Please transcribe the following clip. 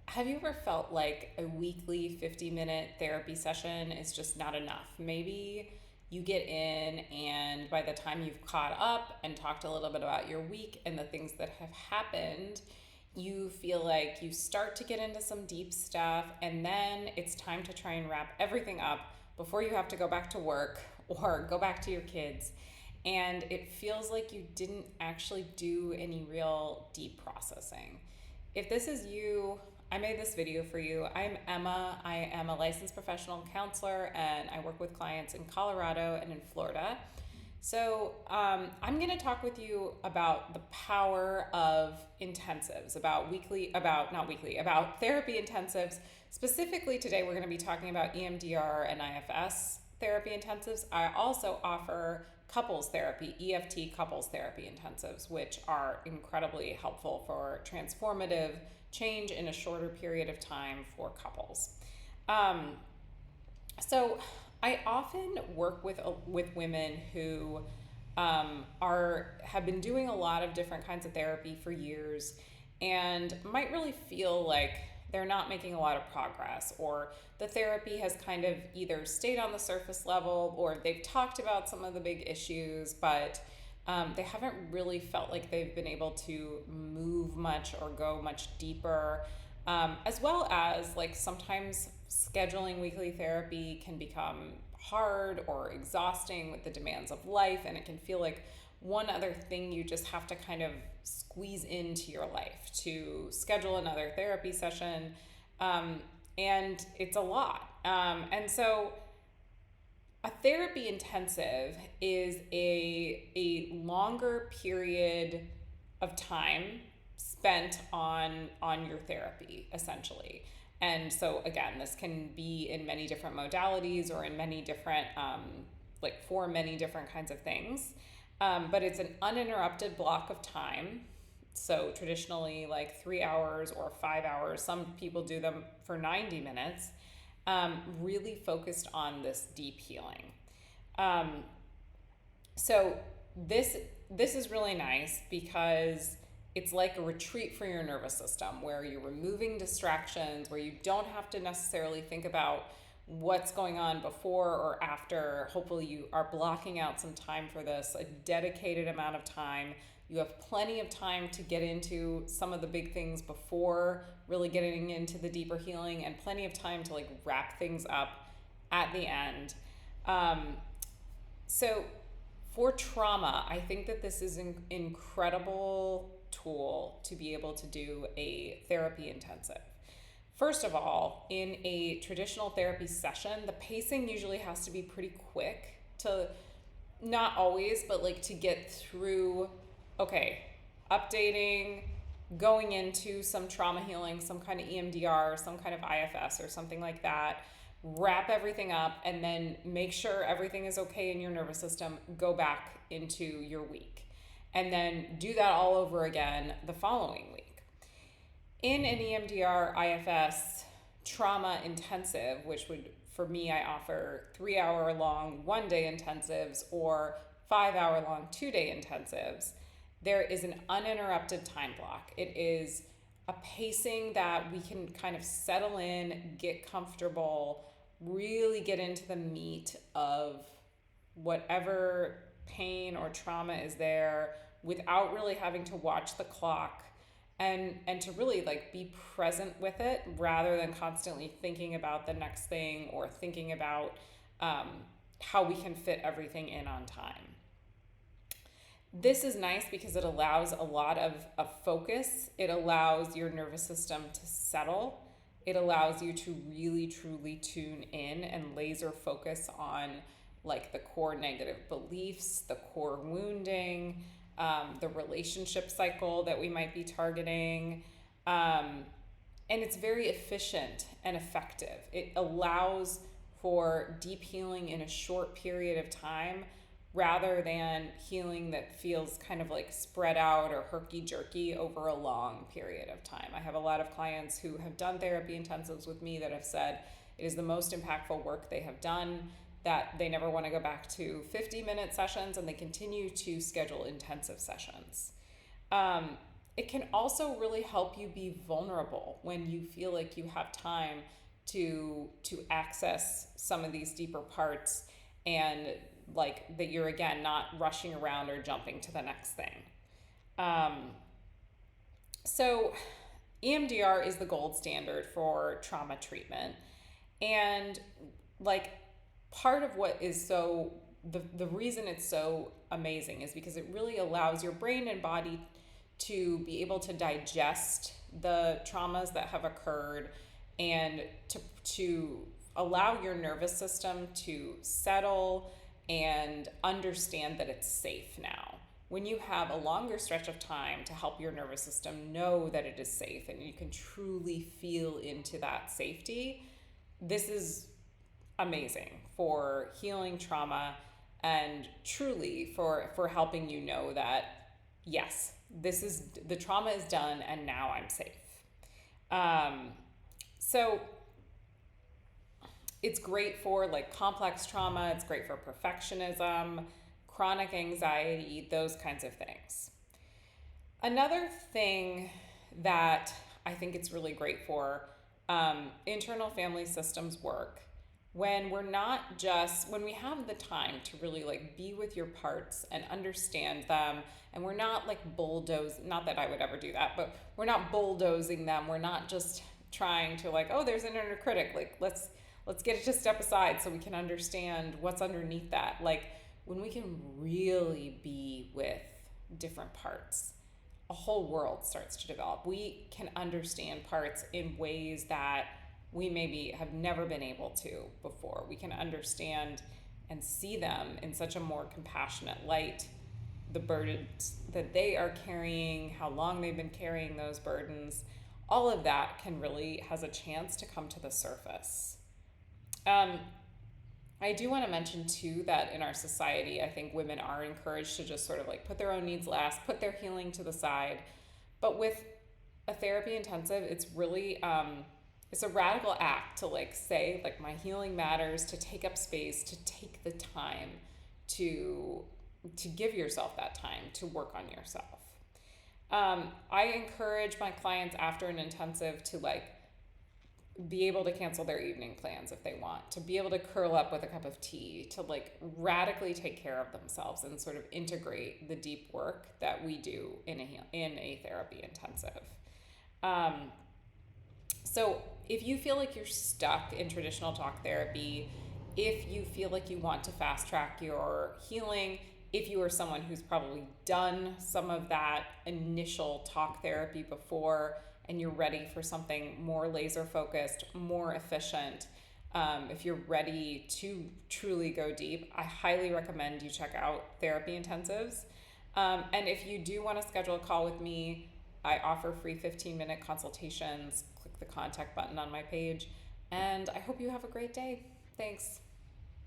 Have you ever felt like a weekly 50-minute therapy session is just not enough? Maybe you get in, and by the time you've caught up and talked a little bit about your week and the things that have happened, you feel like you start to get into some deep stuff, and then it's time to try and wrap everything up before you have to go back to work or go back to your kids. And it feels like you didn't actually do any real deep processing. If this is you, I made this video for you. I'm Emma. I am a licensed professional counselor, and I work with clients in Colorado and in Florida. So I'm going to talk with you about the power of intensives, about therapy intensives. Specifically today, we're going to be talking about EMDR and IFS therapy intensives. I also offer couples therapy, EFT couples therapy intensives, which are incredibly helpful for transformative change in a shorter period of time for couples. So I often work with women who have been doing a lot of different kinds of therapy for years and might really feel like they're not making a lot of progress, or the therapy has kind of either stayed on the surface level, or they've talked about some of the big issues, but they haven't really felt like they've been able to move much or go much deeper. As well as, like, sometimes scheduling weekly therapy can become hard or exhausting with the demands of life, and it can feel like one other thing you just have to kind of squeeze into your life to schedule another therapy session. And it's a lot. And so a therapy intensive is a longer period of time spent on your therapy, essentially. And so again, this can be in many different modalities or in many different for many different kinds of things. But it's an uninterrupted block of time. So traditionally, like 3 hours or 5 hours. Some people do them for 90 minutes. Really focused on this deep healing. So this is really nice because it's like a retreat for your nervous system, where you're removing distractions, where you don't have to necessarily think about what's going on before or after. Hopefully you are blocking out some time for this, a dedicated amount of time. You have plenty of time to get into some of the big things before really getting into the deeper healing, and plenty of time to like wrap things up at the end. So for trauma, I think that this is an incredible tool to be able to do a therapy intensive. First of all, in a traditional therapy session, the pacing usually has to be pretty quick, to not always, but like to get through, okay, updating, going into some trauma healing, some kind of EMDR, some kind of IFS or something like that, wrap everything up, and then make sure everything is okay in your nervous system, go back into your week, and then do that all over again the following week. In an EMDR IFS trauma intensive, which would, for me, I offer 3 hour long 1 day intensives or 5 hour long 2 day intensives, there is an uninterrupted time block. It is a pacing that we can kind of settle in, get comfortable, really get into the meat of whatever pain or trauma is there without really having to watch the clock, and to really like be present with it rather than constantly thinking about the next thing or thinking about how we can fit everything in on time. This is nice because it allows a lot of focus. It allows your nervous system to settle. It allows you to really truly tune in and laser focus on like the core negative beliefs, the core wounding, the relationship cycle that we might be targeting. And it's very efficient and effective. It allows for deep healing in a short period of time rather than healing that feels kind of like spread out or herky-jerky over a long period of time. I have a lot of clients who have done therapy intensives with me that have said it is the most impactful work they have done, that they never want to go back to 50-minute sessions, and they continue to schedule intensive sessions. it can also really help you be vulnerable when you feel like you have time to access some of these deeper parts, and like that you're again not rushing around or jumping to the next thing. Um, so EMDR is the gold standard for trauma treatment. And like part of what is so the reason it's so amazing is because it really allows your brain and body to be able to digest the traumas that have occurred, and to allow your nervous system to settle and understand that it's safe now. When you have a longer stretch of time to help your nervous system know that it is safe and you can truly feel into that safety, this is amazing for healing trauma and truly for helping you know that yes, this is the trauma is done and now I'm safe. So it's great for like complex trauma, it's great for perfectionism, chronic anxiety, those kinds of things. Another thing that I think it's really great for, internal family systems work, when when we have the time to really like be with your parts and understand them, and we're not like not that I would ever do that, but we're not bulldozing them. We're not just trying to like, oh, there's an inner critic. Like, let's get it to step aside so we can understand what's underneath that. Like, when we can really be with different parts, a whole world starts to develop. We can understand parts in ways that we maybe have never been able to before. We can understand and see them in such a more compassionate light, the burdens that they are carrying, how long they've been carrying those burdens. All of that has a chance to come to the surface. I do want to mention too that in our society, I think women are encouraged to just sort of like put their own needs last, put their healing to the side. But with a therapy intensive, it's really, it's a radical act to like say like my healing matters, to take up space, to take the time to give yourself that time to work on yourself. I encourage my clients after an intensive to like be able to cancel their evening plans if they want, to be able to curl up with a cup of tea, to like radically take care of themselves and sort of integrate the deep work that we do in a therapy intensive. So if you feel like you're stuck in traditional talk therapy, if you feel like you want to fast track your healing, if you are someone who's probably done some of that initial talk therapy before and you're ready for something more laser focused, more efficient, if you're ready to truly go deep, I highly recommend you check out therapy intensives. And if you do want to schedule a call with me, I offer free 15-minute consultations. Click the contact button on my page. And I hope you have a great day. Thanks.